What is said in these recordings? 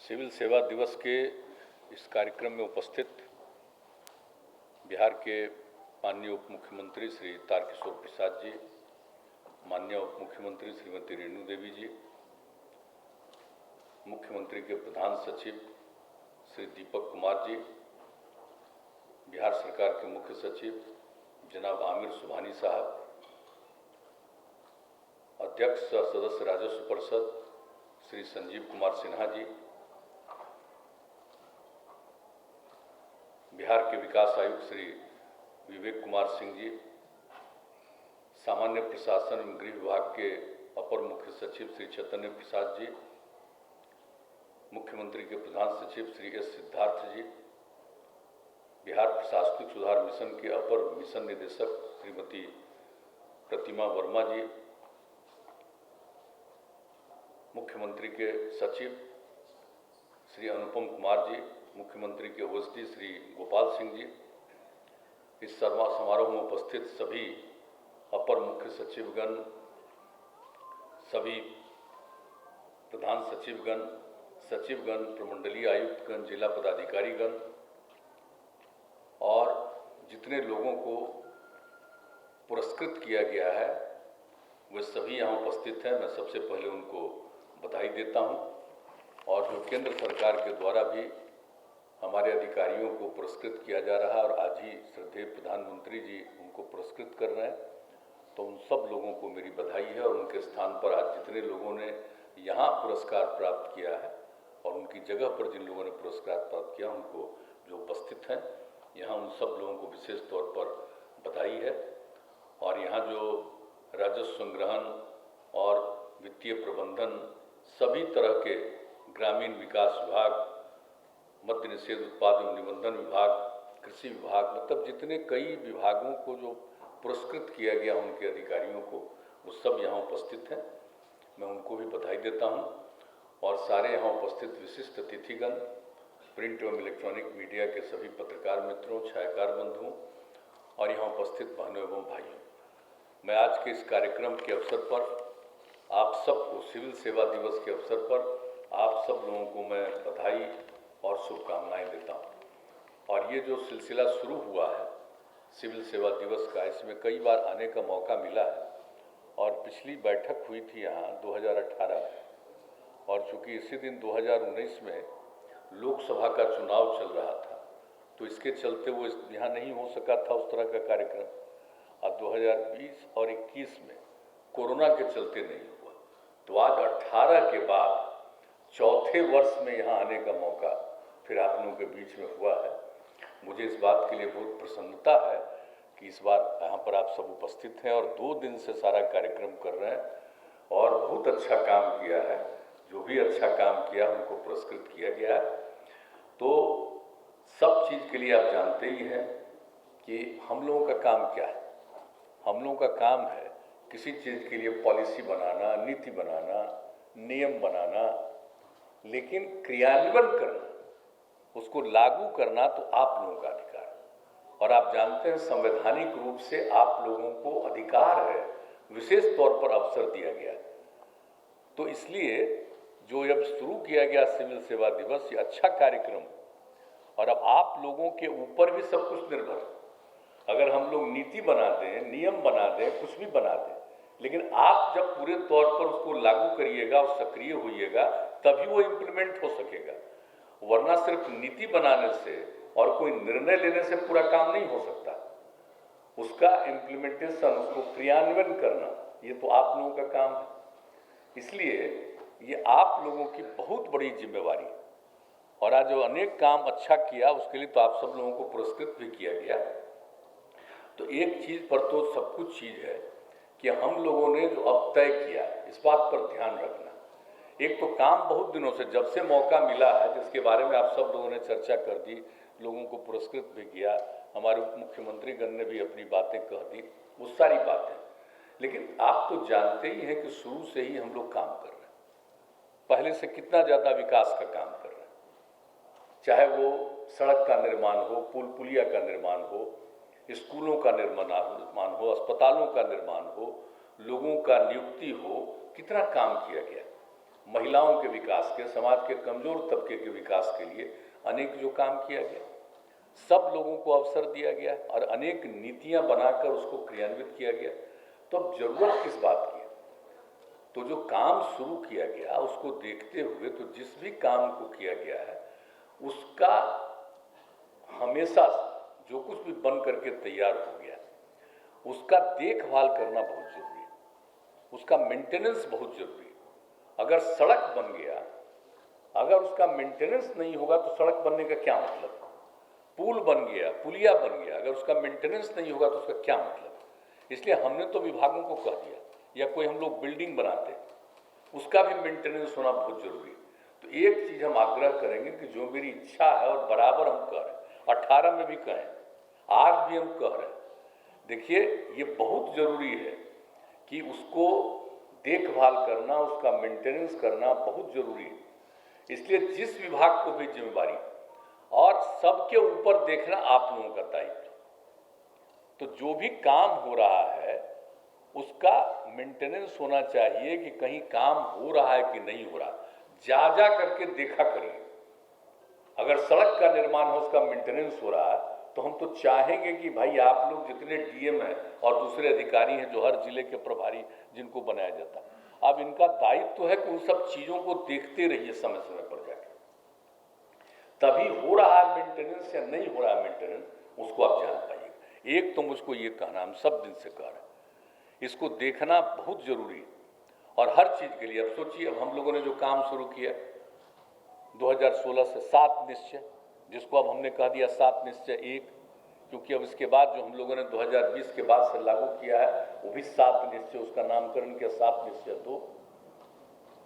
Civil सेवा दिवस के इस कार्यक्रम में उपस्थित बिहार के माननीय उप मुख्यमंत्री श्री तारकिशोर प्रसाद जी, माननीय उप मुख्यमंत्री श्रीमती रेणु देवी जी, मुख्यमंत्री के प्रधान सचिव श्री दीपक कुमार जी, बिहार सरकार के मुख्य सचिव जनाब आमिर सुबहानी साहब, अध्यक्ष सदस्य राजस्व परिषद श्री संजीव कुमार सिन्हा जी, बिहार के विकास आयुक्त श्री विवेक कुमार सिंह जी, सामान्य प्रशासन एवं गृह विभाग के अपर मुख्य सचिव श्री चैतन्य प्रसाद जी, मुख्यमंत्री के प्रधान सचिव श्री एस सिद्धार्थ जी, बिहार प्रशासनिक सुधार मिशन के अपर मिशन निदेशक श्रीमती प्रतिमा वर्मा जी, मुख्यमंत्री के सचिव श्री अनुपम कुमार जी, मुख्यमंत्री के ओएसडी श्री गोपाल सिंह जी, इस समारोह में उपस्थित सभी अपर मुख्य सचिवगण, सभी प्रधान सचिवगण, प्रमंडलीय आयुक्तगण, जिला पदाधिकारीगण और जितने लोगों को पुरस्कृत किया गया है वे सभी यहाँ उपस्थित हैं। मैं सबसे पहले उनको बधाई देता हूँ। और जो केंद्र सरकार के द्वारा भी हमारे अधिकारियों को पुरस्कृत किया जा रहा है और आज ही श्रद्धेय प्रधानमंत्री जी उनको पुरस्कृत कर रहे हैं, तो उन सब लोगों को मेरी बधाई है। और उनके स्थान पर आज जितने लोगों ने यहाँ पुरस्कार प्राप्त किया है और उनकी जगह पर जिन लोगों ने पुरस्कार प्राप्त किया, उनको जो उपस्थित हैं यहाँ, उन सब लोगों को विशेष तौर पर बधाई है। और यहाँ जो राजस्व संग्रहण और वित्तीय प्रबंधन, सभी तरह के ग्रामीण विकास विभाग, मद्य निषेध उत्पाद एवं निबंधन विभाग, कृषि विभाग, मतलब जितने कई विभागों को जो पुरस्कृत किया गया उनके अधिकारियों को, वो सब यहाँ उपस्थित हैं। मैं उनको भी बधाई देता हूँ। और सारे यहाँ उपस्थित विशिष्ट अतिथिगण, प्रिंट एवं इलेक्ट्रॉनिक मीडिया के सभी पत्रकार मित्रों, छायाकार बंधुओं और यहाँ उपस्थित बहनों एवं भाइयों, मैं आज के इस कार्यक्रम के अवसर पर आप सबको, सिविल सेवा दिवस के अवसर पर आप सब लोगों को मैं बधाई और शुभकामनाएं देता हूं। और ये जो सिलसिला शुरू हुआ है सिविल सेवा दिवस का, इसमें कई बार आने का मौका मिला है। और पिछली बैठक हुई थी यहाँ 2018 में, और चूँकि इसी दिन 2019 में लोकसभा का चुनाव चल रहा था, तो इसके चलते वो यहाँ नहीं हो सका था उस तरह का कार्यक्रम। और 2020 और 21 में कोरोना के चलते नहीं हुआ, तो आज 18 के बाद चौथे वर्ष में यहाँ आने का मौका फिर आप लोगों के बीच में हुआ है। मुझे इस बात के लिए बहुत प्रसन्नता है कि इस बार यहाँ पर आप सब उपस्थित हैं और 2 दिन से सारा कार्यक्रम कर रहे हैं और बहुत अच्छा काम किया है। जो भी अच्छा काम किया उनको पुरस्कृत किया गया है। तो सब चीज़ के लिए आप जानते ही हैं कि हम लोगों का काम क्या है। हम लोगों का काम है किसी चीज़ के लिए पॉलिसी बनाना, नीति बनाना, नियम बनाना, लेकिन क्रियान्वयन करना, उसको लागू करना तो आप लोगों का अधिकार है। और आप जानते हैं संवैधानिक रूप से आप लोगों को अधिकार है, विशेष तौर पर अवसर दिया गया है। तो इसलिए जो अब शुरू किया गया सिविल सेवा दिवस, ये अच्छा कार्यक्रम, और अब आप लोगों के ऊपर भी सब कुछ निर्भर है। अगर हम लोग नीति बना दें, नियम बना दें, कुछ भी बना दें, लेकिन आप जब पूरे तौर पर उसको लागू करिएगा और सक्रिय होइएगा, तभी वो इम्प्लीमेंट हो सकेगा। वरना सिर्फ नीति बनाने से और कोई निर्णय लेने से पूरा काम नहीं हो सकता। उसका इम्प्लीमेंटेशन, उसको क्रियान्वयन करना, ये तो आप लोगों का काम है। इसलिए ये आप लोगों की बहुत बड़ी जिम्मेवारी है। और आज जो अनेक काम अच्छा किया उसके लिए तो आप सब लोगों को पुरस्कृत भी किया गया। तो एक चीज़ पर तो सब कुछ चीज़ है कि हम लोगों ने जो अब तय किया, इस बात पर ध्यान रखना। एक तो काम बहुत दिनों से, जब से मौका मिला है, जिसके बारे में आप सब लोगों ने चर्चा कर दी, लोगों को पुरस्कृत भी किया, हमारे उप मुख्यमंत्रीगण ने भी अपनी बातें कह दी, वो सारी बातें। लेकिन आप तो जानते ही हैं कि शुरू से ही हम लोग काम कर रहे हैं। पहले से कितना ज़्यादा विकास का काम कर रहे हैं, चाहे वो सड़क का निर्माण हो, पुल पुलिया का निर्माण हो, स्कूलों का निर्माण हो, अस्पतालों का निर्माण हो, लोगों का नियुक्ति हो, कितना काम किया गया। महिलाओं के विकास के, समाज के कमजोर तबके के विकास के लिए अनेक जो काम किया गया, सब लोगों को अवसर दिया गया और अनेक नीतियां बनाकर उसको क्रियान्वित किया गया। तो अब जरूरत किस बात की है? तो जो काम शुरू किया गया उसको देखते हुए तो जिस भी काम को किया गया है उसका हमेशा जो कुछ भी बन करके तैयार हो गया उसका देखभाल करना बहुत जरूरी है, उसका मेंटेनेंस बहुत जरूरी है। अगर सड़क बन गया, अगर उसका मेंटेनेंस नहीं होगा तो सड़क बनने का क्या मतलब? पुल बन गया, पुलिया बन गया, अगर उसका मेंटेनेंस नहीं होगा तो उसका क्या मतलब? इसलिए हमने तो विभागों को कह दिया, या कोई हम लोग बिल्डिंग बनाते हैं उसका भी मेंटेनेंस होना बहुत जरूरी है। तो एक चीज हम आग्रह करेंगे कि जो मेरी इच्छा है और बराबर हम कह रहे हैं, 18 में भी कहें, आज भी हम कह रहे हैं, देखिए ये बहुत जरूरी है कि उसको देखभाल करना, उसका मेंटेनेंस करना बहुत जरूरी है। इसलिए जिस विभाग को भी जिम्मेवारी और सबके ऊपर देखना आप लोगों का दायित्व। तो जो भी काम हो रहा है उसका मेंटेनेंस होना चाहिए कि कहीं काम हो रहा है कि नहीं हो रहा, जा करके देखा करिए। अगर सड़क का निर्माण हो, उसका मेंटेनेंस हो रहा है, तो हम तो चाहेंगे कि भाई आप लोग जितने डीएम हैं और दूसरे अधिकारी हैं जो हर जिले के प्रभारी जिनको बनाया जाता है, अब इनका दायित्व है कि उन सब चीजों को देखते रहिए समय समय पर जाकर, तभी हो रहा है मेंटेनेंस या नहीं हो रहा है मेंटेनेंस, उसको आप जान पाइएगा। एक तो मुझको ये कहना, हम सब दिन से कह रहे हैं, इसको देखना बहुत जरूरी है और हर चीज के लिए। अब सोचिए, अब हम लोगों ने जो काम शुरू किया 2016 से 7 निश्चय, जिसको अब हमने कह दिया 7 निश्चय 1, क्योंकि अब इसके बाद जो हम लोगों ने 2020 के बाद से लागू किया है वो भी 7 निश्चय, उसका नामकरण किया 7 निश्चय 2।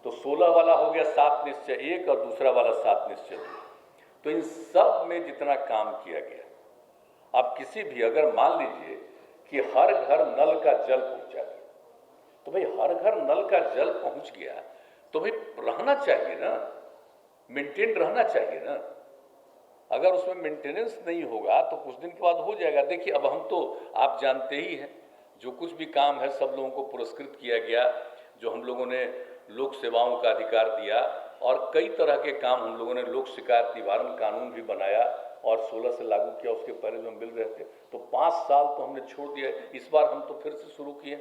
तो 16 वाला हो गया 7 निश्चय 1 और दूसरा वाला 7 निश्चय 2। तो इन सब में जितना काम किया गया, अब किसी भी, अगर मान लीजिए कि हर घर नल का जल पहुंचा गया, तो भाई हर घर नल का जल पहुंच गया तो भाई रहना चाहिए ना, मेंटेन रहना चाहिए ना। अगर उसमें मेंटेनेंस नहीं होगा तो कुछ दिन के बाद हो जाएगा। देखिए अब हम तो, आप जानते ही हैं, जो कुछ भी काम है सब लोगों को पुरस्कृत किया गया, जो हम लोगों ने लोक सेवाओं का अधिकार दिया और कई तरह के काम हम लोगों ने, लोक शिकायत निवारण कानून भी बनाया और 16 से लागू किया। उसके पहले जो हम मिल रहे थे तो 5 साल तो हमने छोड़ दिया, इस बार हम तो फिर से शुरू किए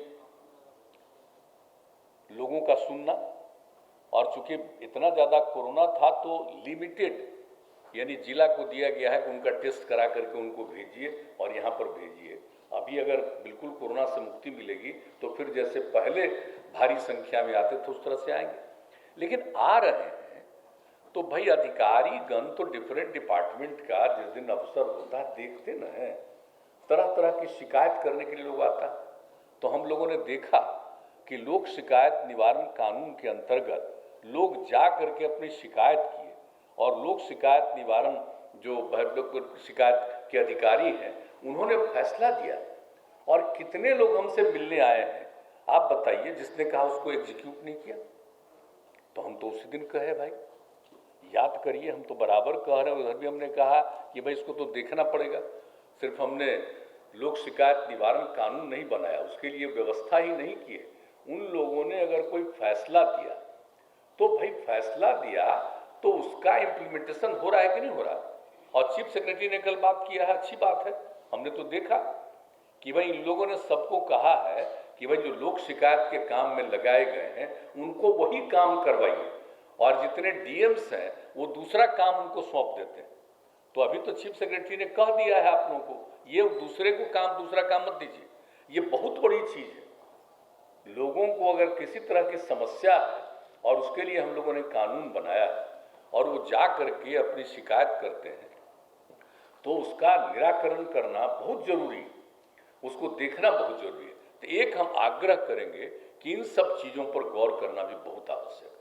लोगों का सुनना। और चूंकि इतना ज़्यादा कोरोना था तो लिमिटेड, यानी जिला को दिया गया है कि उनका टेस्ट करा करके उनको भेजिए और यहाँ पर भेजिए। अभी अगर बिल्कुल कोरोना से मुक्ति मिलेगी तो फिर जैसे पहले भारी संख्या में आते थे उस तरह से आएंगे, लेकिन आ रहे हैं तो भाई अधिकारी गण तो डिफरेंट डिपार्टमेंट का जिस दिन अवसर होता है देखते न हैं, तरह तरह की शिकायत करने के लिए लोग आता। तो हम लोगों ने देखा कि लोक शिकायत निवारण कानून के अंतर्गत लोग जा करके अपनी शिकायत किए और लोक शिकायत निवारण जो शिकायत के अधिकारी हैं उन्होंने फैसला दिया। और कितने लोग हमसे मिलने आए हैं आप बताइए, जिसने कहा उसको एग्जीक्यूट नहीं किया। तो हम तो उसी दिन कहे भाई याद करिए, हम तो बराबर कह रहे हैं, उधर भी हमने कहा कि भाई इसको तो देखना पड़ेगा। सिर्फ हमने लोक शिकायत निवारण कानून नहीं बनाया, उसके लिए व्यवस्था ही नहीं की है। उन लोगों ने अगर कोई फैसला दिया तो भाई फैसला दिया तो उसका इम्प्लीमेंटेशन हो रहा है कि नहीं हो रहा। और चीफ सेक्रेटरी ने कल बात किया है, अच्छी बात है। हमने तो देखा कि भाई इन लोगों ने सबको कहा है कि भाई जो लोक शिकायत के काम में लगाए गए हैं उनको वही काम करवाइए, और जितने डीएम्स हैं वो दूसरा काम उनको सौंप देते हैं। तो अभी तो चीफ सेक्रेटरी ने कह दिया है आप लोगों को, ये दूसरे को काम, दूसरा काम मत दीजिए। ये बहुत बड़ी चीज़ है। लोगों को अगर किसी तरह की समस्या है और उसके लिए हम लोगों ने कानून बनाया है और वो जा करके अपनी शिकायत करते हैं तो उसका निराकरण करना बहुत जरूरी है, उसको देखना बहुत जरूरी है। तो एक हम आग्रह करेंगे कि इन सब चीज़ों पर गौर करना भी बहुत आवश्यक है।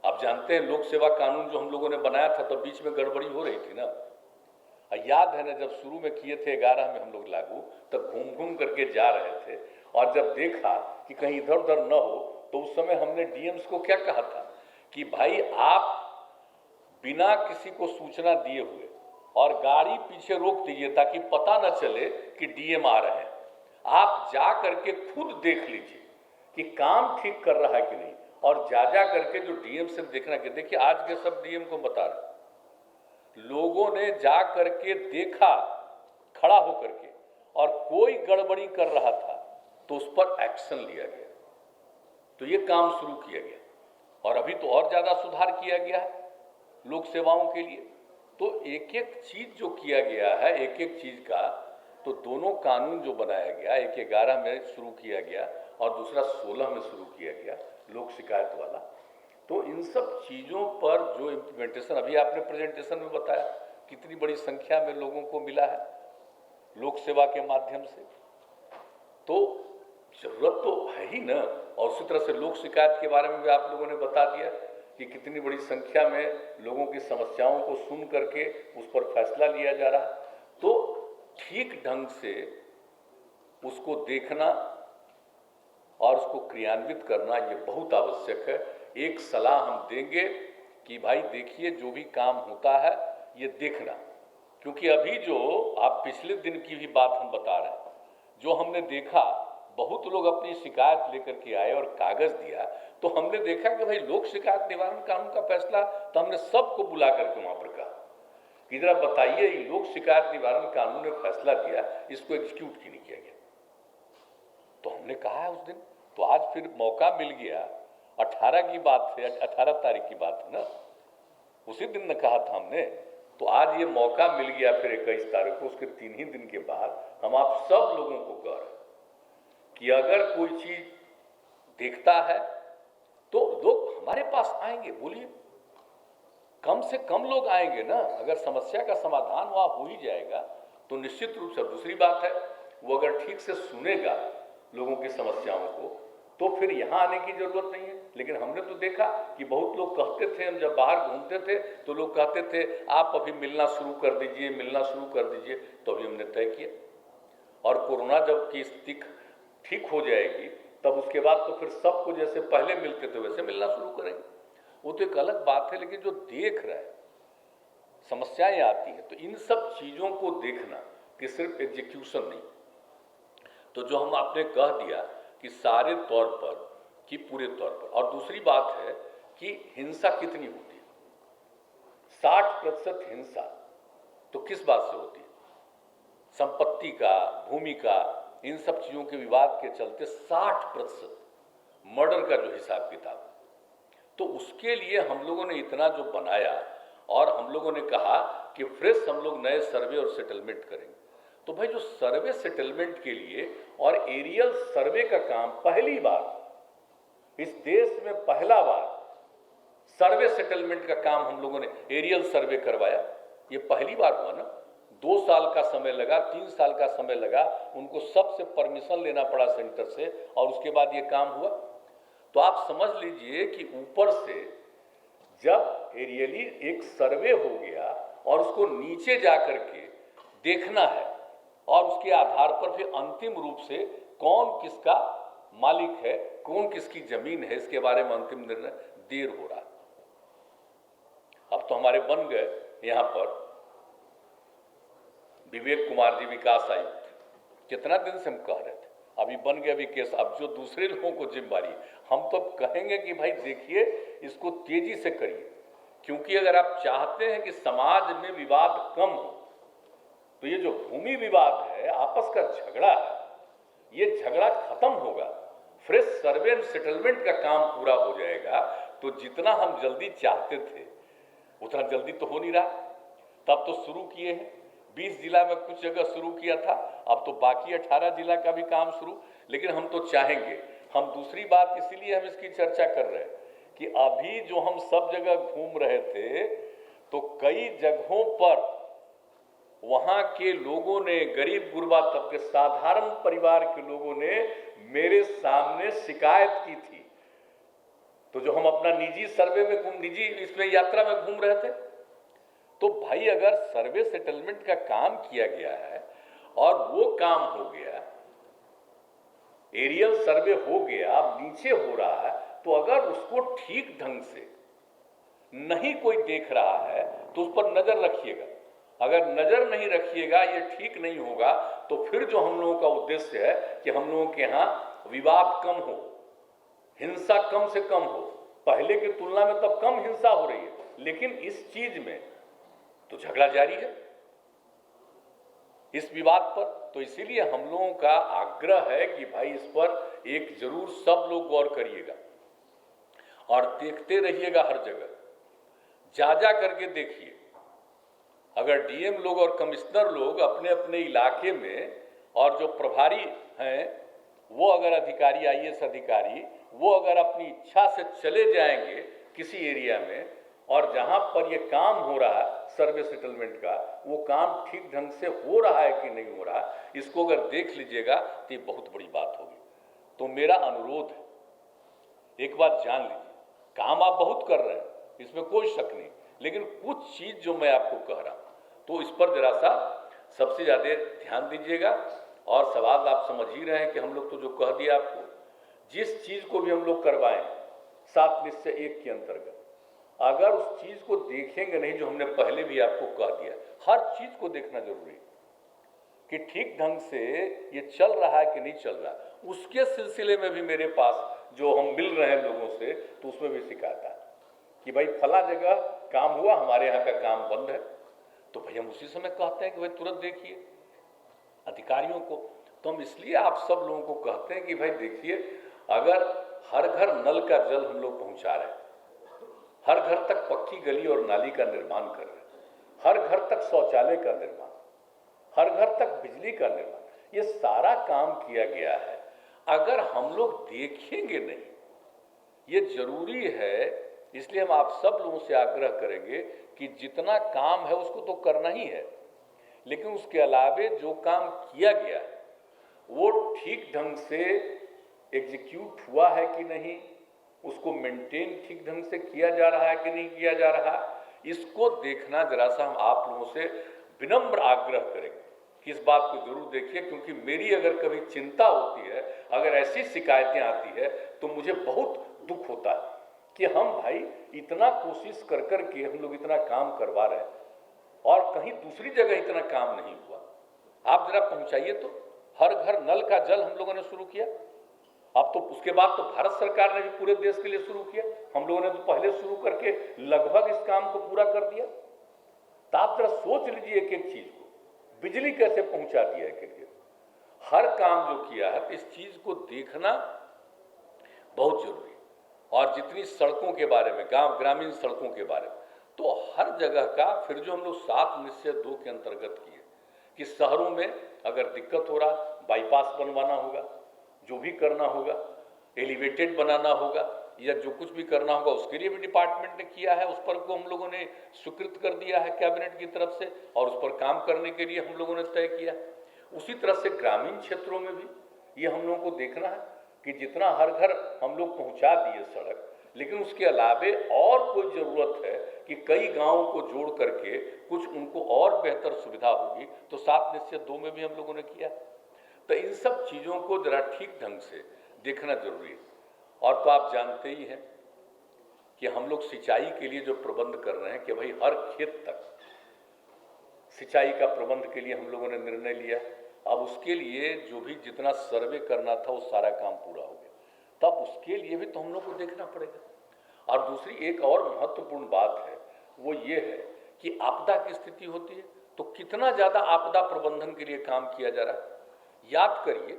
आप जानते हैं लोक सेवा कानून जो हम लोगों ने बनाया था तो बीच में गड़बड़ी हो रही थी ना, याद है ना, जब शुरू में किए थे 11 में हम लोग लागू, तब घूम घूम करके जा रहे थे और जब देखा कि कहीं इधर उधर न हो तो उस समय हमने डीएम्स को क्या कहा था कि भाई आप बिना किसी को सूचना दिए हुए और गाड़ी पीछे रोक दीजिए ताकि पता न चले कि डीएम आ रहे हैं। आप जा करके खुद देख लीजिए कि काम ठीक कर रहा है कि नहीं, और जा करके जो डीएम से देखना कि देखिए आज के सब डीएम को बता रहे, लोगों ने जा करके देखा खड़ा होकर के और कोई गड़बड़ी कर रहा था तो उस पर एक्शन लिया गया, तो ये काम शुरू किया गया और अभी तो और ज़्यादा सुधार किया गया है लोक सेवाओं के लिए। तो एक एक चीज़ जो किया गया है, एक एक चीज़ का, तो दोनों कानून जो बनाया गया, एक 11 में शुरू किया गया और दूसरा 16 में शुरू किया गया लोक शिकायत वाला, तो इन सब चीज़ों पर जो इम्प्लीमेंटेशन अभी आपने प्रेजेंटेशन में बताया कितनी बड़ी संख्या में लोगों को मिला है लोक सेवा के माध्यम से, तो जरूरत तो है ही ना। और उसी तरह से लोक शिकायत के बारे में भी आप लोगों ने बता दिया कि कितनी बड़ी संख्या में लोगों की समस्याओं को सुन करके उस पर फैसला लिया जा रहा है, तो ठीक ढंग से उसको देखना और उसको क्रियान्वित करना ये बहुत आवश्यक है। एक सलाह हम देंगे कि भाई देखिए जो भी काम होता है ये देखना, क्योंकि अभी जो आप पिछले दिन की भी बात हम बता रहे हैं, जो हमने देखा बहुत लोग अपनी शिकायत लेकर के आए और कागज दिया, तो हमने देखा कि भाई लोक शिकायत निवारण कानून का फैसला तो हमने सबको बुला करके वहां पर कहा कि जरा बताइए ये लोक शिकायत निवारण कानून ने फैसला दिया, इसको एग्जीक्यूट क्यों नहीं किया गया। तो हमने कहा है उस दिन, तो आज फिर मौका मिल गया, 18 की बात है, 18 तारीख की बात है ना, उसी दिन ने कहा था हमने, तो आज ये मौका मिल गया फिर 21 तारीख को, उसके 3 ही दिन के बाद हम आप सब लोगों को कह रहे हैं कि अगर कोई चीज देखता है तो लोग हमारे पास आएंगे, बोलिए कम से कम लोग आएंगे ना। अगर समस्या का समाधान वहां हो ही जाएगा तो निश्चित रूप से, दूसरी बात है वो अगर ठीक से सुनेगा लोगों की समस्याओं को तो फिर यहाँ आने की जरूरत नहीं है। लेकिन हमने तो देखा कि बहुत लोग कहते थे, हम जब बाहर घूमते थे तो लोग कहते थे आप अभी मिलना शुरू कर दीजिए, मिलना शुरू कर दीजिए, तो अभी हमने तय किया और कोरोना जब की स्थिति ठीक हो जाएगी तब उसके बाद तो फिर सबको जैसे पहले मिलते थे वैसे मिलना शुरू करेंगे। वो तो एक अलग बात है, लेकिन जो देख रहा है समस्याएं आती हैं, तो इन सब चीज़ों को देखना कि सिर्फ एग्जीक्यूशन नहीं, तो जो हम आपने कह दिया कि सारे तौर पर कि पूरे तौर पर। और दूसरी बात है कि हिंसा कितनी होती है, 60% हिंसा तो किस बात से होती है, संपत्ति का, भूमि का, इन सब चीज़ों के विवाद के चलते 60% मर्डर का जो हिसाब किताब, तो उसके लिए हम लोगों ने इतना जो बनाया और हम लोगों ने कहा कि फ्रेश हम लोग नए सर्वे और सेटलमेंट करेंगे। तो भाई जो सर्वे सेटलमेंट के लिए और एरियल सर्वे का काम पहली बार इस देश में, पहला बार सर्वे सेटलमेंट का काम हम लोगों ने एरियल सर्वे करवाया, ये पहली बार हुआ ना। 2 साल का समय लगा, 3 साल का समय लगा, उनको सबसे परमिशन लेना पड़ा सेंटर से और उसके बाद ये काम हुआ। तो आप समझ लीजिए कि ऊपर से जब एरियली एक सर्वे हो गया और उसको नीचे जा करके देखना है और उसके आधार पर फिर अंतिम रूप से कौन किसका मालिक है, कौन किसकी जमीन है, इसके बारे में अंतिम निर्णय देर हो रहा है। अब तो हमारे बन गए यहाँ पर विवेक कुमार जी विकास आयुक्त, कितना दिन से हम कह रहे थे, अभी बन गया अभी केस। अब जो दूसरे लोगों को जिम्मेदारी, हम तो कहेंगे कि भाई देखिए इसको तेजी से करिए, क्योंकि अगर आप चाहते हैं कि समाज में विवाद कम हो तो ये जो भूमि विवाद है, आपस का झगड़ा है, ये झगड़ा खत्म होगा, फ्रेश सर्वे एंड सेटलमेंट का काम पूरा हो जाएगा। तो जितना हम जल्दी चाहते थे उतना जल्दी तो हो नहीं रहा। तब तो शुरू किए हैं, 20 जिला में कुछ जगह शुरू किया था, अब तो बाकी 18 जिला का भी काम शुरू। लेकिन हम तो चाहेंगे, हम दूसरी बात इसीलिए हम इसकी चर्चा कर रहे हैं कि अभी जो हम सब जगह घूम रहे थे तो कई जगहों पर वहां के लोगों ने, गरीब गुरबा तबके, साधारण परिवार के लोगों ने मेरे सामने शिकायत की थी। तो जो हम अपना निजी सर्वे में, निजी इसमें यात्रा में घूम रहे थे, तो भाई अगर सर्वे सेटलमेंट का काम किया गया है और वो काम हो गया, एरियल सर्वे हो गया, अब नीचे हो रहा है, तो अगर उसको ठीक ढंग से नहीं कोई देख रहा है तो उस पर नजर रखिएगा। अगर नजर नहीं रखिएगा, ये ठीक नहीं होगा, तो फिर जो हम लोगों का उद्देश्य है कि हम लोगों के यहाँ विवाद कम हो, हिंसा कम से कम हो। पहले की तुलना में तब कम हिंसा हो रही है, लेकिन इस चीज में तो झगड़ा जारी है, इस विवाद पर। तो इसीलिए हम लोगों का आग्रह है कि भाई इस पर एक जरूर सब लोग गौर करिएगा और देखते रहिएगा, हर जगह जा जा करके देखिए। अगर डीएम लोग और कमिश्नर लोग अपने अपने इलाके में और जो प्रभारी हैं वो अगर अधिकारी, आईएएस अधिकारी, वो अगर अपनी इच्छा से चले जाएंगे किसी एरिया में और जहां पर ये काम हो रहा है सर्वे सेटलमेंट का, वो काम ठीक ढंग से हो रहा है कि नहीं हो रहा, इसको अगर देख लीजिएगा तो ये बहुत बड़ी बात होगी। तो मेरा अनुरोध है, एक बात जान लीजिए, काम आप बहुत कर रहे हैं, इसमें कोई शक नहीं, लेकिन कुछ चीज जो मैं आपको कह रहा हूं तो इस पर जरा सा सबसे ज्यादा ध्यान दीजिएगा। और सवाल आप समझ ही रहे हैं कि हम लोग तो जो कह दिया आपको, जिस चीज को भी हम लोग करवाएं 7 निश्चय 1 के अंतर्गत, अगर उस चीज को देखेंगे नहीं जो हमने पहले भी आपको कह दिया, हर चीज को देखना जरूरी है कि ठीक ढंग से ये चल रहा है कि नहीं चल रहा। उसके सिलसिले में भी मेरे पास जो हम मिल रहे हैं लोगों से, तो उसमें भी शिकायत है कि भाई फला जगह काम हुआ, हमारे यहाँ का काम बंद है। तो भाई हम उसी समय कहते हैं कि भाई तुरंत देखिए अधिकारियों को। तो हम इसलिए आप सब लोगों को कहते हैं कि भाई देखिए, अगर हर घर नल का जल हम लोग पहुंचा रहे हैं, हर घर तक पक्की गली और नाली का निर्माण कर रहे हैं, हर घर तक शौचालय का निर्माण, हर घर तक बिजली का निर्माण, ये सारा काम किया गया है। अगर हम लोग देखेंगे नहीं, ये जरूरी है। इसलिए हम आप सब लोगों से आग्रह करेंगे कि जितना काम है उसको तो करना ही है, लेकिन उसके अलावे जो काम किया गया है वो ठीक ढंग से एग्जीक्यूट हुआ है कि नहीं, उसको मेंटेन ठीक ढंग से किया जा रहा है कि नहीं किया जा रहा, इसको देखना जरा सा हम आप लोगों से विनम्र आग्रह करेंगे कि इस बात को जरूर देखिए। क्योंकि मेरी अगर कभी चिंता होती है, अगर ऐसी शिकायतें आती है, तो मुझे बहुत दुख होता है कि हम भाई इतना कोशिश कर कर के हम लोग इतना काम करवा रहे हैं और कहीं दूसरी जगह इतना काम नहीं हुआ। आप जरा पहुंचाइए तो, हर घर नल का जल हम लोगों ने शुरू किया, अब तो उसके बाद तो भारत सरकार ने भी पूरे देश के लिए शुरू किया, हम लोगों ने तो पहले शुरू करके लगभग इस काम को पूरा कर दिया। तो आप जरा सोच लीजिए एक एक चीज को, बिजली कैसे पहुंचा दिया है, हर काम जो किया है, इस चीज को देखना बहुत जरूरी है। और जितनी सड़कों के बारे में, गांव ग्रामीण सड़कों के बारे में, तो हर जगह का फिर जो हम लोग 7 निश्चय 2 के अंतर्गत किए कि शहरों में अगर दिक्कत हो रहा, बाईपास बनवाना होगा, जो भी करना होगा, एलिवेटेड बनाना होगा या जो कुछ भी करना होगा, उसके लिए भी डिपार्टमेंट ने किया है, उस पर को हम लोगों ने स्वीकृत कर दिया है कैबिनेट की तरफ से, और उस पर काम करने के लिए हम लोगों ने तय किया। उसी तरह से ग्रामीण क्षेत्रों में भी ये हम लोगों को देखना है कि जितना हर घर हम लोग पहुंचा दिए सड़क, लेकिन उसके अलावे और कोई ज़रूरत है कि कई गांवों को जोड़ करके कुछ उनको और बेहतर सुविधा होगी, तो 7 निश्चय 2 में भी हम लोगों ने किया। तो इन सब चीज़ों को जरा ठीक ढंग से देखना जरूरी है। और तो आप जानते ही हैं कि हम लोग सिंचाई के लिए जो प्रबंध कर रहे हैं कि भाई हर खेत तक सिंचाई का प्रबंध के लिए हम लोगों ने निर्णय लिया। अब उसके लिए जो भी जितना सर्वे करना था वो सारा काम पूरा हो गया, तब उसके लिए भी तो हम लोग को देखना पड़ेगा। और दूसरी एक और महत्वपूर्ण बात है, वो ये है कि आपदा की स्थिति होती है तो कितना ज़्यादा आपदा प्रबंधन के लिए काम किया जा रहा है। याद करिए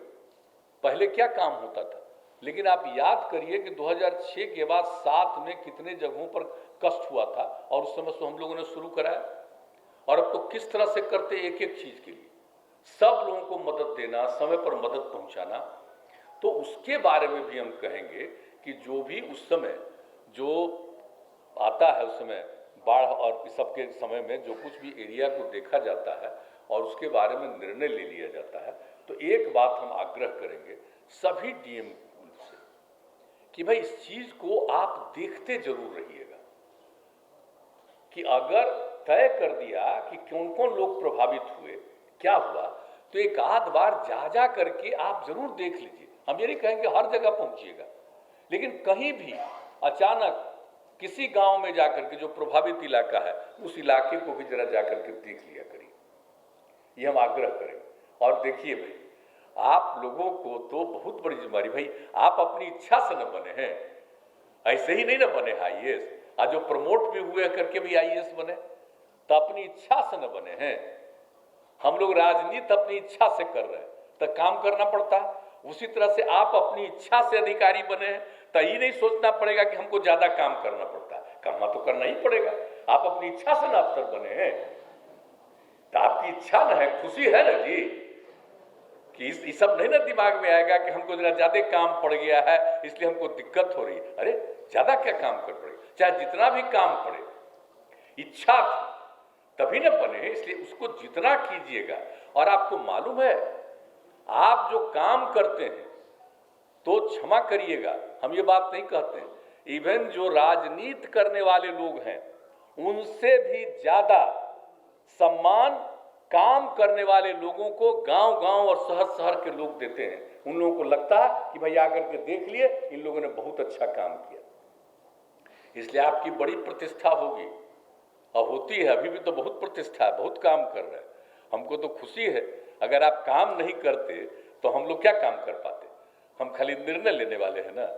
पहले क्या काम होता था, लेकिन आप याद करिए कि 2006 के बाद 7 में कितने जगहों पर कष्ट हुआ था, और उस समय से हम लोगों ने शुरू कराया। और अब तो किस तरह से करते एक एक चीज़ के लिए सब लोगों को मदद देना, समय पर मदद पहुंचाना। तो उसके बारे में भी हम कहेंगे कि जो भी उस समय जो आता है, उस समय बाढ़ और इस सब के समय में जो कुछ भी एरिया को देखा जाता है और उसके बारे में निर्णय ले लिया जाता है, तो एक बात हम आग्रह करेंगे सभी डीएम से कि भाई इस चीज़ को आप देखते जरूर रहिएगा कि अगर तय कर दिया कि कौन कौन लोग प्रभावित हुए, क्या हुआ, तो एक आध बार जा करके आप जरूर देख लीजिए। हम ये नहीं कहेंगे हर जगह पहुंचिएगा, लेकिन कहीं भी अचानक किसी गांव में जाकर के जो प्रभावित इलाका है उस इलाके को भी जरा जाकर के देख लिया करिए, ये हम आग्रह करेंगे। और देखिए भाई, आप लोगों को तो बहुत बड़ी जिम्मेदारी भाई, आप अपनी इच्छा से न बने हैं, ऐसे ही नहीं ना बने आईएएस। आज जो प्रमोट भी हुए करके भी आईएएस बने तो अपनी इच्छा से न बने हैं। हम लोग राजनीति अपनी इच्छा से कर रहे हैं तो काम करना पड़ता है। उसी तरह से आप अपनी इच्छा से अधिकारी बने हैं तो ये नहीं सोचना पड़ेगा कि हमको ज्यादा काम करना पड़ता है, काम तो करना ही पड़ेगा। आप अपनी इच्छा से ना अफसर बने हैं तो आपकी इच्छा न है, खुशी है ना जी, कि इस सब नहीं ना दिमाग में आएगा कि हमको जरा ज्यादा काम पड़ गया है इसलिए हमको दिक्कत हो रही है। अरे ज्यादा क्या काम कर पड़ेगा, चाहे जितना भी काम पड़े, इच्छा थी तभी न बने, इसलिए उसको जितना कीजिएगा। और आपको मालूम है, आप जो काम करते हैं तो क्षमा करिएगा, हम ये बात नहीं कहते हैं, इवन जो राजनीति करने वाले लोग हैं उनसे भी ज्यादा सम्मान काम करने वाले लोगों को गांव-गांव और शहर-शहर के लोग देते हैं। उन लोगों को लगता है कि भाई आकर के देख लिए, इन लोगों ने बहुत अच्छा काम किया, इसलिए आपकी बड़ी प्रतिष्ठा होगी और होती है। अभी भी तो बहुत प्रतिष्ठा है, बहुत काम कर रहे हैं, हमको तो खुशी है। अगर आप काम नहीं करते तो हम लोग क्या काम कर पाते, हम खाली निर्णय लेने वाले हैं ना।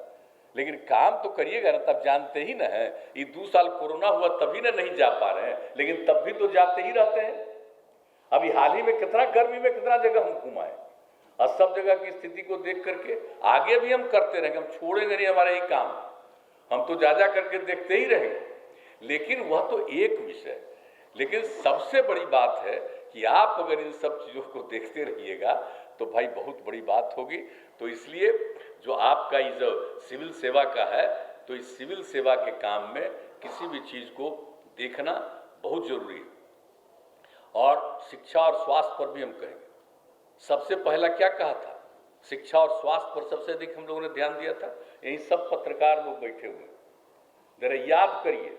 लेकिन काम तो करिएगा ना, तब जानते ही ना है। ये 2 साल कोरोना हुआ तभी ना नहीं जा पा रहे हैं, लेकिन तब भी तो जाते ही रहते हैं। अभी हाल ही में कितना गर्मी में कितना जगह हम घुमाए और सब जगह की स्थिति को देख करके आगे भी हम करते रहेंगे, हम छोड़ेंगे नहीं हमारा ये काम, हम तो जा करके देखते ही रहेंगे। लेकिन वह तो एक विषय, लेकिन सबसे बड़ी बात है कि आप अगर इन सब चीज़ों को देखते रहिएगा तो भाई बहुत बड़ी बात होगी। तो इसलिए जो आपका ये जो सिविल सेवा का है, तो इस सिविल सेवा के काम में किसी भी चीज़ को देखना बहुत जरूरी है। और शिक्षा और स्वास्थ्य पर भी हम कहेंगे। सबसे पहला क्या कहा था, शिक्षा और स्वास्थ्य पर सबसे अधिक हम लोगों ने ध्यान दिया था। यही सब पत्रकार लोग बैठे हुए, जरा याद करिए,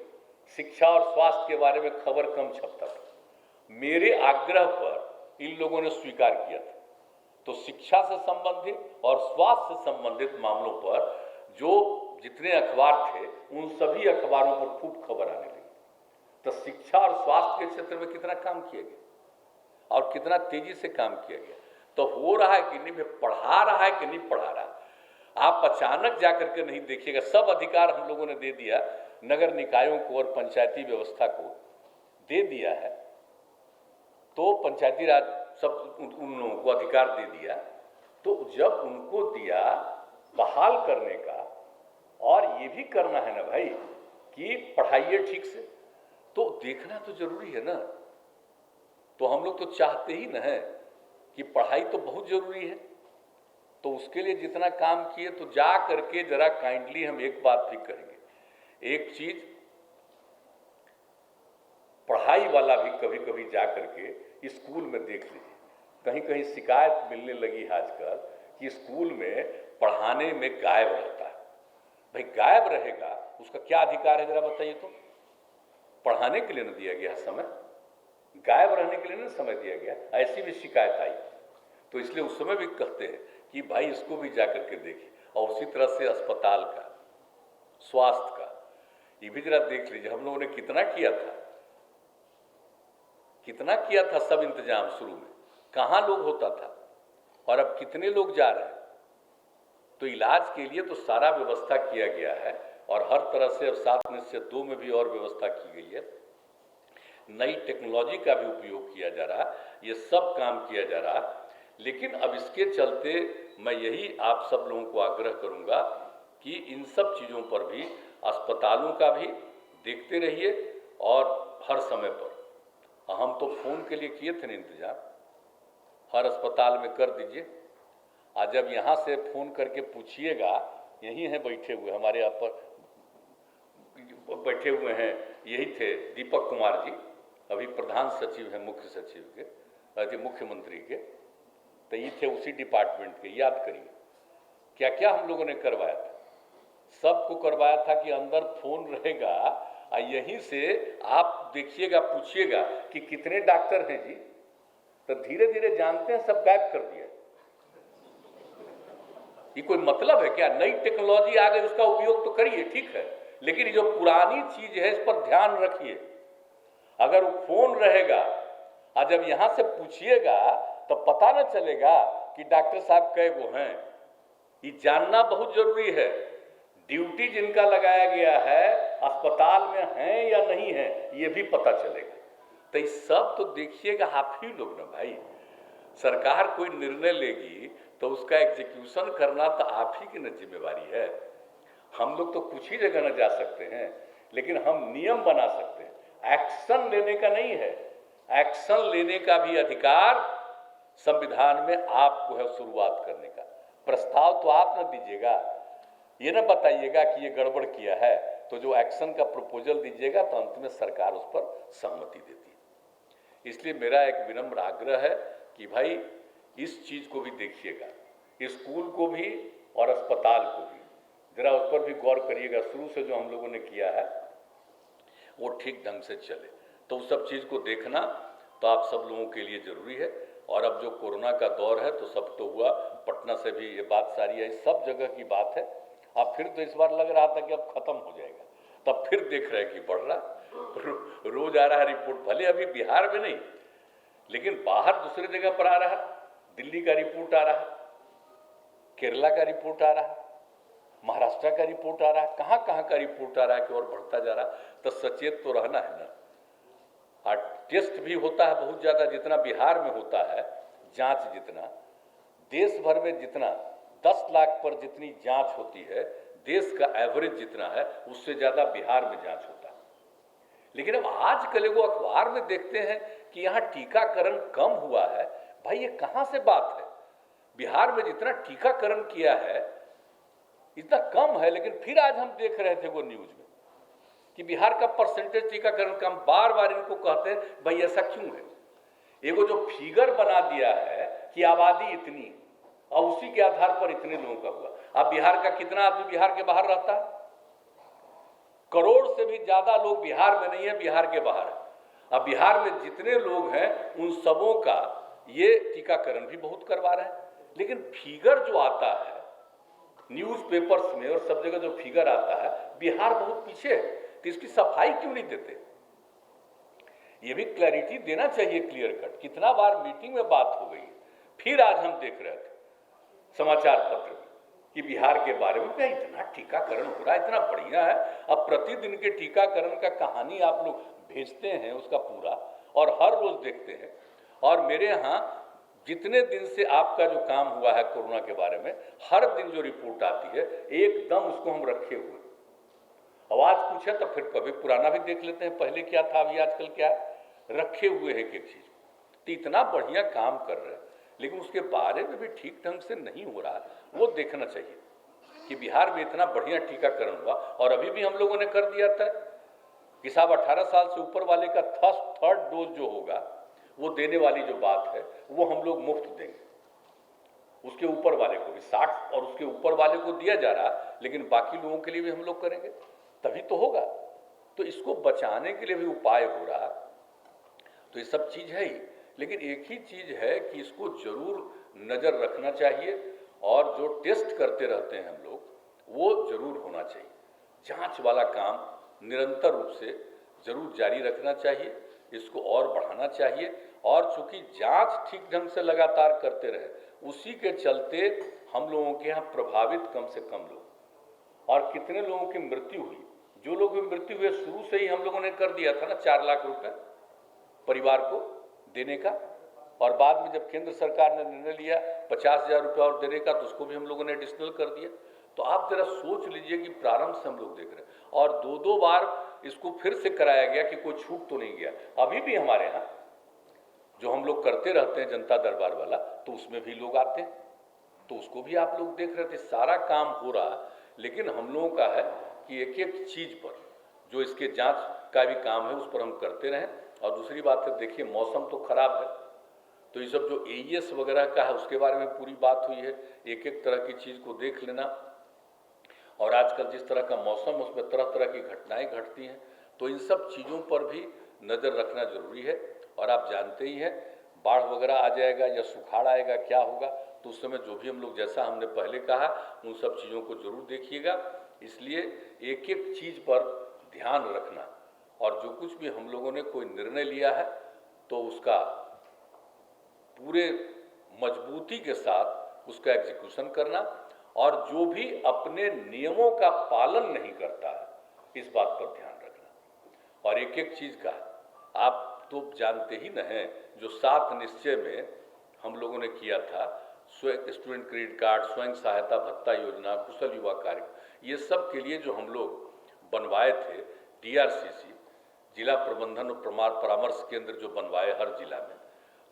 शिक्षा और स्वास्थ्य के बारे में खबर कम छपता था, मेरे आग्रह पर इन लोगों ने स्वीकार किया था। तो शिक्षा से संबंधित और स्वास्थ्य से संबंधित मामलों पर जो जितने अखबार थे उन सभी अखबारों पर खूब खबर आने लगी। तो शिक्षा और स्वास्थ्य के क्षेत्र में कितना काम किया गया और कितना तेजी से काम किया गया। तो हो रहा है कि नहीं, पढ़ा रहा है कि नहीं पढ़ा रहा। आप अचानक जाकर के नहीं देखिएगा, सब अधिकार हम लोगों ने दे दिया, नगर निकायों को और पंचायती व्यवस्था को दे दिया है। तो पंचायती राज सब उन लोगों को अधिकार दे दिया, तो जब उनको दिया बहाल करने का, और ये भी करना है ना भाई कि पढ़ाइए ठीक से, तो देखना तो जरूरी है ना। तो हम लोग तो चाहते ही ना है कि पढ़ाई तो बहुत जरूरी है, तो उसके लिए जितना काम किए, तो जा करके जरा काइंडली हम एक बात भी करेंगे, एक चीज पढ़ाई वाला भी कभी कभी जा करके स्कूल में देख लीजिए, कहीं कहीं शिकायत मिलने लगी आजकल कि स्कूल में पढ़ाने में गायब रहता है। भाई गायब रहेगा, उसका क्या अधिकार है जरा बताइए। तो पढ़ाने के लिए न दिया गया समय, गायब रहने के लिए न समय दिया गया, ऐसी भी शिकायत आई। तो इसलिए उस समय भी कहते हैं कि भाई इसको भी जाकर के देखिए। और उसी तरह से अस्पताल का, स्वास्थ्य का, ये भी जरा देख लीजिए, हम लोगों ने कितना किया था, कितना किया था सब इंतजाम शुरू में, कहाँ लोग होता था और अब कितने लोग जा रहे हैं। तो इलाज के लिए तो सारा व्यवस्था किया गया है और हर तरह से अब 7/2 में भी और व्यवस्था की गई है। नई टेक्नोलॉजी का भी उपयोग किया जा रहा, ये सब काम किया जा रहा। लेकिन अब इसके चलते मैं यही आप सब लोगों को आग्रह करूंगा कि इन सब चीज़ों पर भी, अस्पतालों का भी देखते रहिए और हर समय पर। हम तो फ़ोन के लिए किए थे ना इंतजाम, हर अस्पताल में कर दीजिए। आज जब यहाँ से फ़ोन करके पूछिएगा, यहीं हैं बैठे हुए हमारे यहाँ पर बैठे हुए हैं, यही थे दीपक कुमार जी, अभी प्रधान सचिव हैं मुख्य सचिव के, मुख्यमंत्री के, तो ये थे उसी डिपार्टमेंट के। याद करिए क्या क्या हम लोगों ने करवाया था, सबको करवाया था कि अंदर फ़ोन रहेगा और यहीं से आप देखिएगा, पूछिएगा कि कितने डॉक्टर हैं जी, तो धीरे धीरे जानते हैं सब गायब कर दिया। ये कोई मतलब है क्या? नई टेक्नोलॉजी आ गई, उसका उपयोग तो करिए, ठीक है, लेकिन ये जो पुरानी चीज है इस पर ध्यान रखिए। अगर वो फोन रहेगा और जब यहां से पूछिएगा तो पता न चलेगा कि डॉक्टर साहब कई वो हैं, ये जानना बहुत जरूरी है। ड्यूटी जिनका लगाया गया है अस्पताल में हैं या नहीं है ये भी पता चलेगा। तो ये सब तो देखिएगा आप ही लोग ना भाई। सरकार कोई निर्णय लेगी तो उसका एग्जीक्यूशन करना तो आप ही की न जिम्मेवारी है। हम लोग तो कुछ ही जगह न जा सकते हैं, लेकिन हम नियम बना सकते हैं। एक्शन लेने का नहीं है, एक्शन लेने का भी अधिकार संविधान में आपको है शुरुआत करने का। प्रस्ताव तो आप न दीजिएगा, ये ना बताइएगा कि ये गड़बड़ किया है, तो जो एक्शन का प्रपोजल दीजिएगा तो अंत में सरकार उस पर सहमति देती है। इसलिए मेरा एक विनम्र आग्रह है कि भाई इस चीज़ को भी देखिएगा, स्कूल को भी और अस्पताल को भी जरा उस पर भी गौर करिएगा। शुरू से जो हम लोगों ने किया है वो ठीक ढंग से चले, तो उस सब चीज़ को देखना तो आप सब लोगों के लिए ज़रूरी है। और अब जो कोरोना का दौर है तो सब तो हुआ, पटना से भी ये बात सारी है, सब जगह की बात है। अब फिर तो इस बार लग रहा था कि अब खत्म हो जाएगा, तब फिर देख रहे हैं कि बढ़ रहा, रोज आ रहा है रिपोर्ट। भले अभी बिहार में नहीं, लेकिन बाहर दूसरे जगह पर आ रहा है। दिल्ली का रिपोर्ट आ रहा है, केरला का रिपोर्ट आ रहा है, महाराष्ट्र का रिपोर्ट आ रहा है, कहाँ कहाँ का रिपोर्ट आ रहा है कि और बढ़ता जा रहा है। तो सचेत तो रहना है ना। और टेस्ट भी होता है बहुत ज़्यादा, जितना बिहार में होता है जांच, जितना देश भर में जितना 10 लाख पर जितनी जांच होती है, देश का एवरेज जितना है उससे ज़्यादा बिहार में जांच होता है। लेकिन अब आजकल वो अखबार में देखते हैं कि यहाँ टीकाकरण कम हुआ है। भाई ये कहाँ से बात है? बिहार में जितना टीकाकरण किया है इतना कम है, लेकिन फिर आज हम देख रहे थे वो न्यूज में कि बिहार का परसेंटेज टीकाकरण कम। बार बार इनको कहते हैं भाई ऐसा क्यों है? एगो जो फिगर बना दिया है कि आबादी इतनी और उसी के आधार पर इतने लोगों का हुआ। अब बिहार का कितना आदमी बिहार के बाहर रहता है? करोड़ से भी ज्यादा लोग बिहार में नहीं है, बिहार के बाहर है। अब बिहार में जितने लोग हैं उन सबों का ये टीकाकरण भी बहुत करवा रहे हैं, लेकिन फिगर जो आता है न्यूज़पेपर्स में और सब जगह जो फिगर आता है, बिहार बहुत पीछे है। तो इसकी सफाई क्यों नहीं देते? ये भी क्लैरिटी देना चाहिए, क्लियर कट। कितना बार मीटिंग में बात हो गई, फिर आज हम देख रहे थे समाचार पत्र में कि बिहार के बारे में क्या इतना टीकाकरण हो रहा है, इतना बढ़िया है। अब प्रतिदिन के टीकाकरण का कहानी आप लोग भेजते हैं उसका पूरा, और हर रोज देखते हैं। और मेरे यहाँ जितने दिन से आपका जो काम हुआ है कोरोना के बारे में, हर दिन जो रिपोर्ट आती है एकदम उसको हम रखे हुए। आवाज पूछे तो फिर कभी पुराना भी देख लेते हैं, पहले क्या था अभी आजकल क्या है, रखे हुए हैं एक चीज। तो इतना बढ़िया काम कर रहे हैं, लेकिन उसके बारे में भी ठीक ढंग से नहीं हो रहा। वो देखना चाहिए कि बिहार में इतना बढ़िया टीकाकरण हुआ, और अभी भी हम लोगों ने कर दिया था कि साहब 18 साल से ऊपर वाले का थर्ड डोज जो होगा वो देने वाली जो बात है वो हम लोग मुफ्त देंगे। उसके ऊपर वाले को भी 60 और उसके ऊपर वाले को दिया जा रहा, लेकिन बाकी लोगों के लिए भी हम लोग करेंगे, तभी तो होगा। तो इसको बचाने के लिए भी उपाय हो रहा। तो ये सब चीज़ है ही, लेकिन एक ही चीज़ है कि इसको जरूर नज़र रखना चाहिए, और जो टेस्ट करते रहते हैं हम लोग वो जरूर होना चाहिए। जांच वाला काम निरंतर रूप से जरूर जारी रखना चाहिए, इसको और बढ़ाना चाहिए। और चूंकि जांच ठीक ढंग से लगातार करते रहे, उसी के चलते हम लोगों के यहाँ प्रभावित कम से कम लोग, और कितने लोगों की मृत्यु हुई। जो लोग की मृत्यु हुई शुरू से ही हम लोगों ने कर दिया था ना 4 लाख रुपए परिवार को देने का, और बाद में जब केंद्र सरकार ने निर्णय लिया 50,000 रुपये और देने का, तो उसको भी हम लोगों ने एडिशनल कर दिया। तो आप जरा सोच लीजिए कि प्रारंभ से हम लोग देख रहे हैं, और 2-2 बार इसको फिर से कराया गया कि कोई छूट तो नहीं गया। अभी भी हमारे यहाँ जो हम लोग करते रहते हैं जनता दरबार वाला, तो उसमें भी लोग आते हैं, तो उसको भी आप लोग देख रहे थे। सारा काम हो रहा, लेकिन हम लोगों का है कि एक एक चीज़ पर जो इसके जांच का भी काम है उस पर हम करते रहें। और दूसरी बात है, देखिए मौसम तो खराब है, तो ये सब जो AES वगैरह का है उसके बारे में पूरी बात हुई है। एक एक तरह की चीज़ को देख लेना, और आजकल जिस तरह का मौसम उसमें तरह तरह की घटनाएं घटती हैं, तो इन सब चीज़ों पर भी नज़र रखना जरूरी है। और आप जानते ही हैं बाढ़ वगैरह आ जाएगा या सुखाड़ आएगा, क्या होगा, तो उस समय जो भी हम लोग, जैसा हमने पहले कहा, उन सब चीज़ों को जरूर देखिएगा। इसलिए एक एक चीज़ पर ध्यान रखना, और जो कुछ भी हम लोगों ने कोई निर्णय लिया है तो उसका पूरे मजबूती के साथ उसका एग्जीक्यूशन करना, और जो भी अपने नियमों का पालन नहीं करता है इस बात पर ध्यान रखना। और एक एक चीज़ का आप तो जानते ही न हैं, जो 7 निश्चय में हम लोगों ने किया था, स्टूडेंट क्रेडिट कार्ड, स्वयं सहायता भत्ता योजना, कुशल युवा कार्य, ये सब के लिए जो हम लोग बनवाए थे, DRCC जिला प्रबंधन और परामर्श केंद्र जो बनवाए हर जिला में,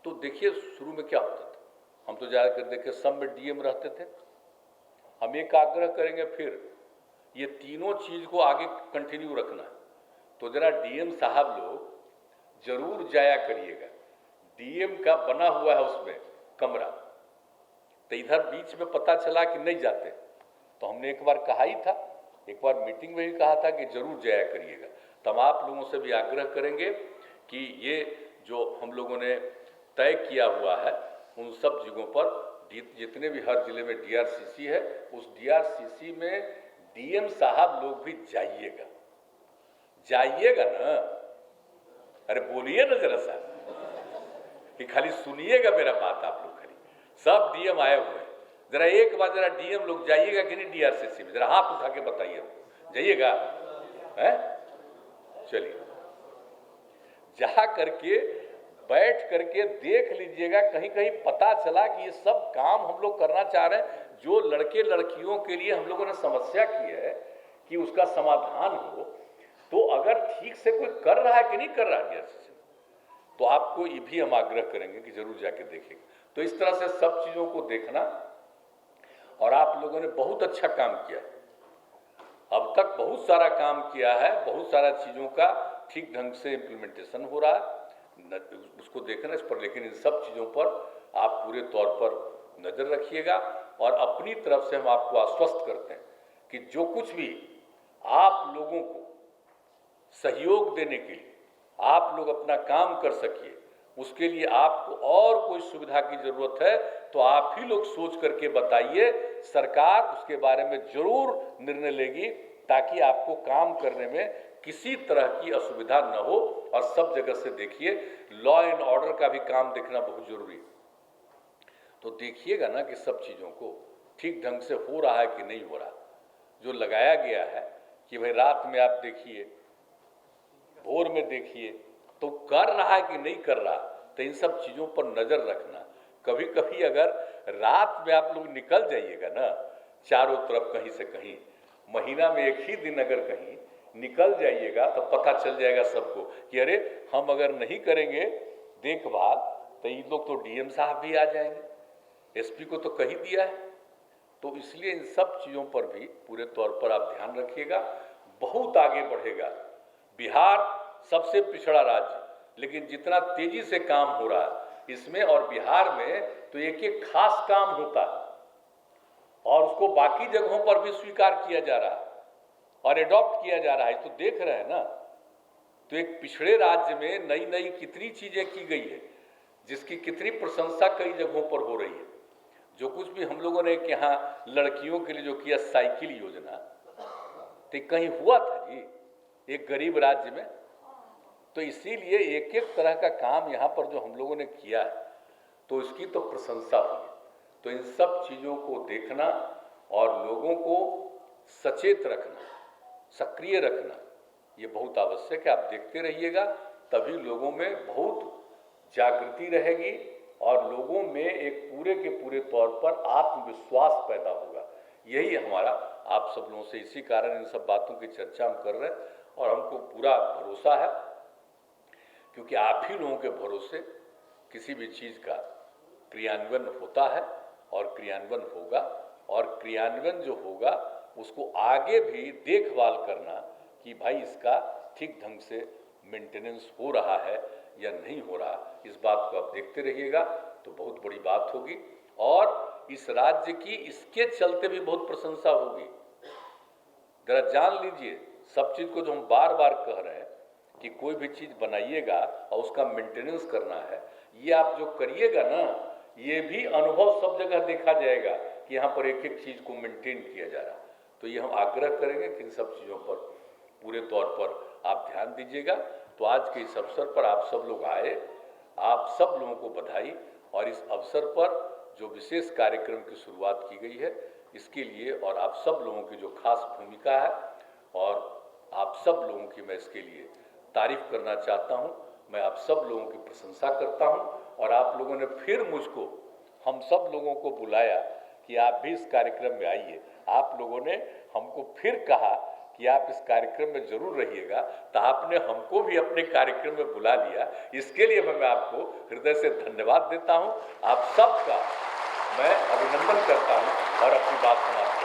तो देखिए शुरू में क्या होता था, हम तो जाकर देखे सब में DM रहते थे। हम एक आग्रह करेंगे फिर ये तीनों चीज़ को आगे कंटिन्यू रखना है, तो जरा DM साहब लोग जरूर जाया करिएगा। DM का बना हुआ है उसमें कमरा, तो इधर बीच में पता चला कि नहीं जाते, तो हमने एक बार कहा ही था, एक बार मीटिंग में ही कहा था कि जरूर जाया करिएगा। तो हम आप लोगों से भी आग्रह करेंगे कि ये जो हम लोगों ने तय किया हुआ है उन सब जगहों पर, जितने भी हर जिले में DRCC है, उस DRCC में DM साहब लोग भी जाइएगा, जाइएगा ना। अरे बोलिए ना जरा सा, कि खाली सुनिएगा मेरा बात आप लोग, खाली सब DM आए हुए हैं, जरा एक बार जरा DM लोग जाइएगा कि नहीं DRCC में, जरा हाथ उठा के बताइए, जाइएगा है? चलिए जा करके बैठ करके देख लीजिएगा, कहीं कहीं पता चला कि ये सब काम हम लोग करना चाह रहे हैं, जो लड़के लड़कियों के लिए हम लोगों ने समस्या की है कि उसका समाधान हो, तो अगर ठीक से कोई कर रहा है कि नहीं कर रहा है DRCC, तो आपको ये भी हम आग्रह करेंगे कि जरूर जाके देखेंगे। तो इस तरह से सब चीज़ों को देखना, और आप लोगों ने बहुत अच्छा काम किया, अब तक बहुत सारा काम किया है, बहुत सारा चीज़ों का ठीक ढंग से इम्प्लीमेंटेशन हो रहा है, उसको देखना इस पर, लेकिन इन सब चीज़ों पर आप पूरे तौर पर नज़र रखिएगा। और अपनी तरफ से हम आपको आश्वस्त करते हैं कि जो कुछ भी आप लोगों को सहयोग देने के लिए आप लोग अपना काम कर सकिए, उसके लिए आपको और कोई सुविधा की ज़रूरत है तो आप ही लोग सोच करके बताइए, सरकार उसके बारे में जरूर निर्णय लेगी, ताकि आपको काम करने में किसी तरह की असुविधा न हो। और सब जगह से देखिए, लॉ एंड ऑर्डर का भी काम देखना बहुत जरूरी है, तो देखिएगा ना कि सब चीज़ों को ठीक ढंग से हो रहा है कि नहीं हो रहा। जो लगाया गया है कि भाई रात में आप देखिए, भोर में देखिए, तो कर रहा है कि नहीं कर रहा, तो इन सब चीज़ों पर नज़र रखना। कभी कभी अगर रात में आप लोग निकल जाइएगा ना चारों तरफ कहीं से कहीं, महीना में एक ही दिन अगर कहीं निकल जाइएगा, तो पता चल जाएगा सबको कि अरे हम अगर नहीं करेंगे देखभाल तो ये लोग तो DM साहब भी आ जाएंगे, SP को तो कही दिया है। तो इसलिए इन सब चीज़ों पर भी पूरे तौर पर आप ध्यान रखिएगा। बहुत आगे बढ़ेगा बिहार, सबसे पिछड़ा राज्य, लेकिन जितना तेजी से काम हो रहा है इसमें, और बिहार में तो एक एक खास काम होता है और उसको बाकी जगहों पर भी स्वीकार किया जा रहा है और एडॉप्ट किया जा रहा है, तो देख रहे हैं ना। तो एक पिछड़े राज्य में नई नई कितनी चीज़ें की गई है, जिसकी कितनी प्रशंसा कई जगहों पर हो रही है। जो कुछ भी हम लोगों ने यहाँ लड़कियों के लिए जो किया साइकिल योजना, तो कहीं हुआ था जी एक गरीब राज्य में। तो इसीलिए एक एक तरह का काम यहाँ पर जो हम लोगों ने किया है, तो इसकी तो प्रशंसा हुई। तो इन सब चीज़ों को देखना और लोगों को सचेत रखना, सक्रिय रखना, ये बहुत आवश्यक है। आप देखते रहिएगा, तभी लोगों में बहुत जागृति रहेगी और लोगों में एक पूरे के पूरे तौर पर आत्मविश्वास पैदा होगा। यही हमारा आप सब लोगों से, इसी कारण इन सब बातों की चर्चा हम कर रहे हैं और हमको पूरा भरोसा है, क्योंकि आप ही लोगों के भरोसे किसी भी चीज़ का क्रियान्वयन होता है और क्रियान्वयन होगा, और क्रियान्वयन जो होगा उसको आगे भी देखभाल करना कि भाई इसका ठीक ढंग से मेंटेनेंस हो रहा है या नहीं हो रहा, इस बात को आप देखते रहिएगा तो बहुत बड़ी बात होगी। और इस राज्य की इसके चलते भी बहुत प्रशंसा होगी। जरा जान लीजिए, सब चीज़ को जो हम बार बार कह रहे हैं कि कोई भी चीज़ बनाइएगा और उसका मेंटेनेंस करना है, ये आप जो करिएगा ना, ये भी अनुभव सब जगह देखा जाएगा कि यहाँ पर एक एक चीज़ को मेंटेन किया जा रहा है। तो ये हम आग्रह करेंगे कि इन सब चीज़ों पर पूरे तौर पर आप ध्यान दीजिएगा। तो आज के इस अवसर पर आप सब लोग आए, आप सब लोगों को बधाई। और इस अवसर पर जो विशेष कार्यक्रम की शुरुआत की गई है, इसके लिए और आप सब लोगों की जो खास भूमिका है और आप सब लोगों की मैं इसके लिए तारीफ करना चाहता हूं। मैं आप सब लोगों की प्रशंसा करता हूं और आप लोगों ने फिर मुझको, हम सब लोगों को बुलाया कि आप भी इस कार्यक्रम में आइए। आप लोगों ने हमको फिर कहा कि आप इस कार्यक्रम में जरूर रहिएगा, तो आपने हमको भी अपने कार्यक्रम में बुला लिया। इसके लिए मैं आपको हृदय से धन्यवाद देता हूं। आप सबका मैं अभिनंदन करता हूं और अपनी बात समाप्त